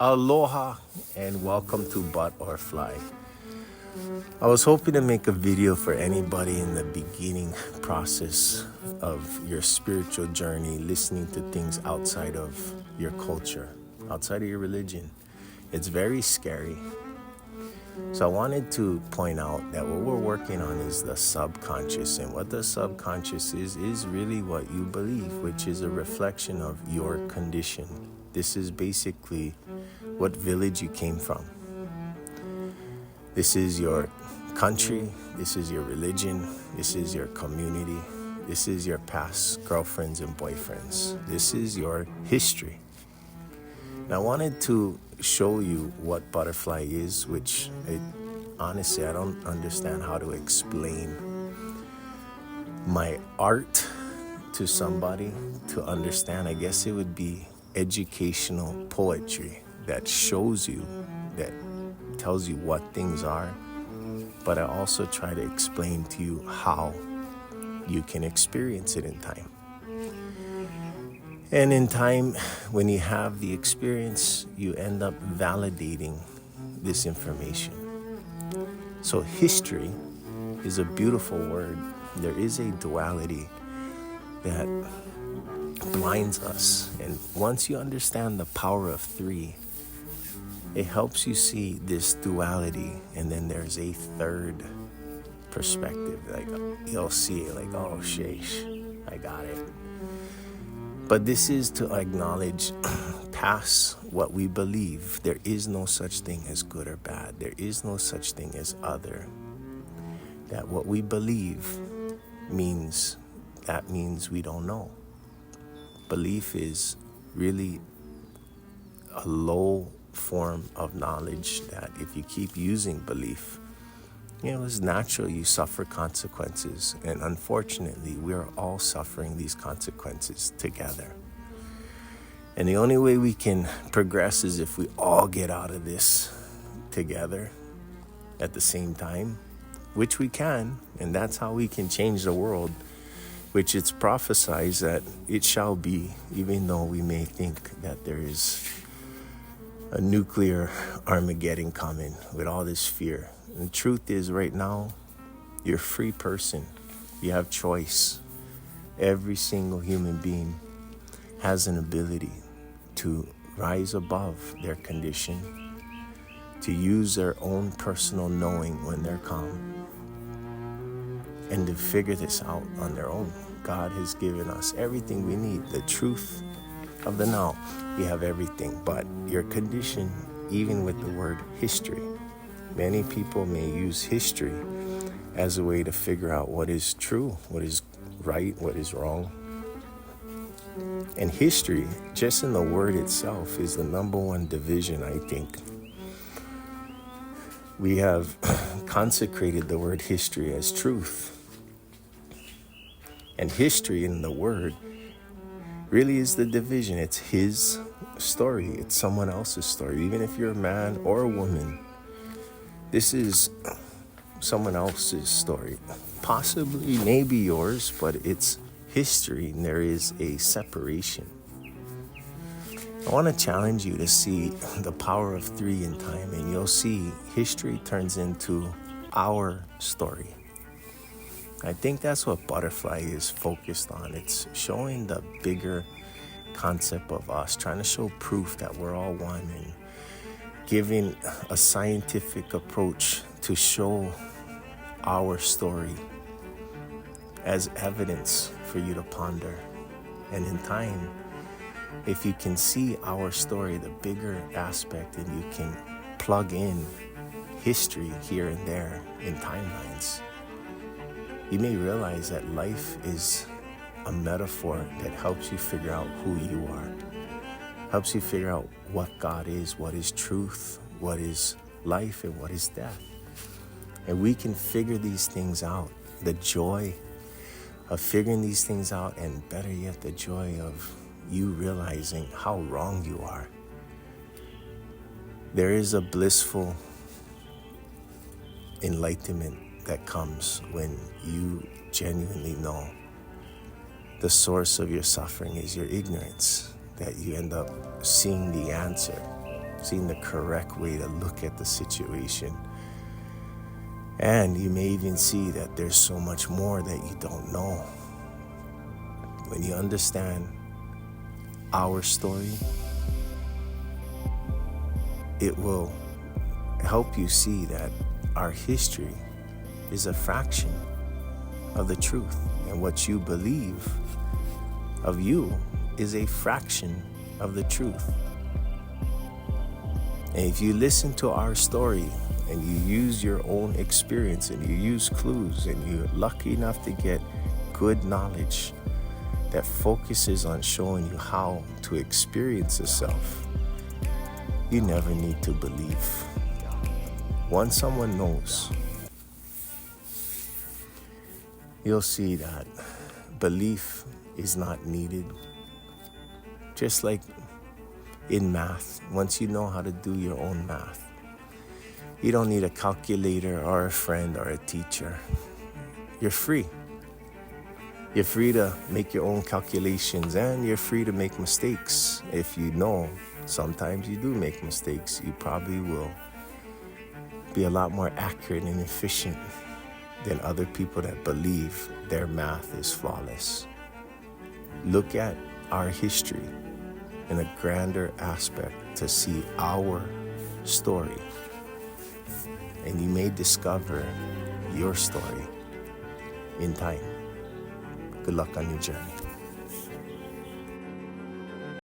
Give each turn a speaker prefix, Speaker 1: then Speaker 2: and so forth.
Speaker 1: Aloha and welcome to Butt or Fly. I was hoping to make a video for anybody in the beginning process of your spiritual journey, listening to things outside of your culture, outside of your religion. It's very scary. So I wanted to point out that what we're working on is the subconscious, and what the subconscious is really what you believe, which is a reflection of your condition. This is basically what village you came from. This is your country, this is your religion, this is your community, this is your past girlfriends and boyfriends. This is your history. And I wanted to show you what butterfly is, which honestly, I don't understand how to explain my art to somebody to understand. I guess it would be educational poetry that shows you, that tells you what things are, but I also try to explain to you how you can experience it in time. And in time, when you have the experience, you end up validating this information. So history is a beautiful word. There is a duality that blinds us. And once you understand the power of three, it helps you see this duality. And then there's a third perspective. Like you'll see it like, oh, sheesh, I got it. But this is to acknowledge past what we believe. There is no such thing as good or bad. There is no such thing as other. That what we believe means we don't know. Belief is really a low form of knowledge that if you keep using belief, it's natural you suffer consequences. And unfortunately, we are all suffering these consequences together. And the only way we can progress is if we all get out of this together at the same time, which we can. And that's how we can change the world, which it's prophesied that it shall be, even though we may think that there is a nuclear Armageddon coming with all this fear. And the truth is, right now, you're a free person. You have choice. Every single human being has an ability to rise above their condition, to use their own personal knowing when they're calm, and to figure this out on their own. God has given us everything we need. The truth of the now. We have everything, but your condition, even with the word history, many people may use history as a way to figure out what is true, what is right, what is wrong. And history, just in the word itself, is the number one division, I think. We have consecrated the word history as truth. And history in the word really is the division. It's his story. It's someone else's story. Even if you're a man or a woman, this is someone else's story. Possibly, maybe yours, but it's history, and there is a separation. I want to challenge you to see the power of three in time, and you'll see history turns into our story. I think that's what Butterfly is focused on. It's showing the bigger concept of us, trying to show proof that we're all one, and giving a scientific approach to show our story as evidence for you to ponder. And in time, if you can see our story, the bigger aspect, and you can plug in history here and there in timelines, you may realize that life is a metaphor that helps you figure out who you are, helps you figure out what God is, what is truth, what is life, and what is death. And we can figure these things out. The joy of figuring these things out, and better yet, the joy of you realizing how wrong you are. There is a blissful enlightenment that comes when you genuinely know the source of your suffering is your ignorance, that you end up seeing the answer seeing the correct way to look at the situation. And you may even see that there's so much more that you don't know. When you understand our story, it will help you see that our history is a fraction of the truth, and what you believe of you is a fraction of the truth. And if you listen to our story and you use your own experience and you use clues and you're lucky enough to get good knowledge that focuses on showing you how to experience yourself, you never need to believe. Once someone knows, you'll see that belief is not needed. Just like in math, once you know how to do your own math, you don't need a calculator or a friend or a teacher. You're free. You're free to make your own calculations, and you're free to make mistakes. If you know sometimes you do make mistakes, you probably will be a lot more accurate and efficient than other people that believe their math is flawless. Look at our history in a grander aspect to see our story, and you may discover your story in time. Good luck on your journey.